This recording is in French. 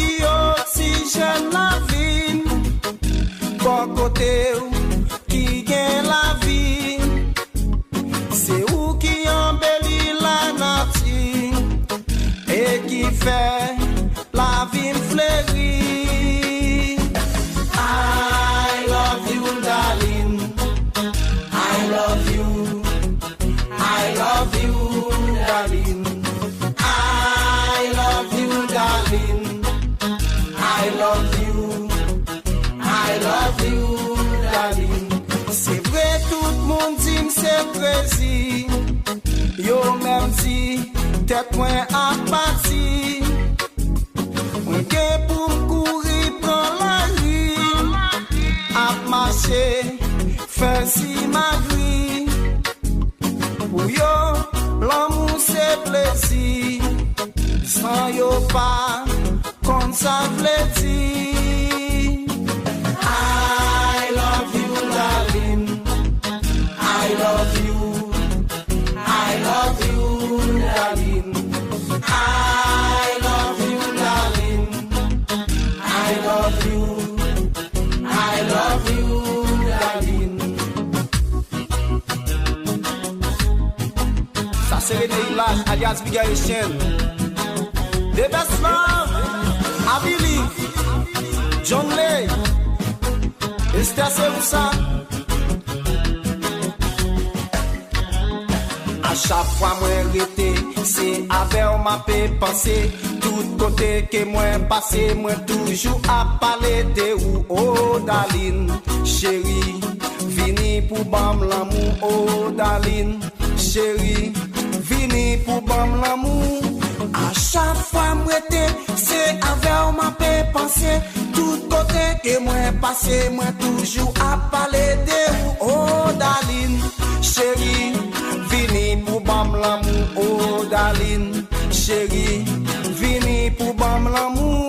qui oxygène la vie. Bon côté qui gagne la vie. C'est où qui embellit la nature et qui fait la vie fleurie. I love you, darling. I love you. I love you, darling. I love you, darling. I love you. I love you, darling. C'est vrai, tout le monde dit c'est précis. Yo même dit, tête moins à partir. On est pour courir, prendre la rue. À marcher, faire si ma vie. Pour yo, l'amour c'est plaisir. Sans yo pas, comme ça veut dire. I love you, darling. I love you. I love you, darling. I love you, darling. I love you. I love you, darling. Ça c'est René Hilage, alias Miguel Etienne. The best love, I believe. John Lay. Esther Seroussa. A chaque fois moi rete, c'est avec ma paix penser. Tout côté que moi passé, moi toujours à parler de ou. Oh darling, chérie, vini pour bam l'amour. Oh darling, chérie, vini pour bam l'amour. A chaque fois moi rete, c'est avec ma paix penser. Tout côté que moi passé, moi toujours à parler de ou. Oh darling, chérie, vini pour bam l'amour. Oh darling, chérie, vini pour bam l'amour.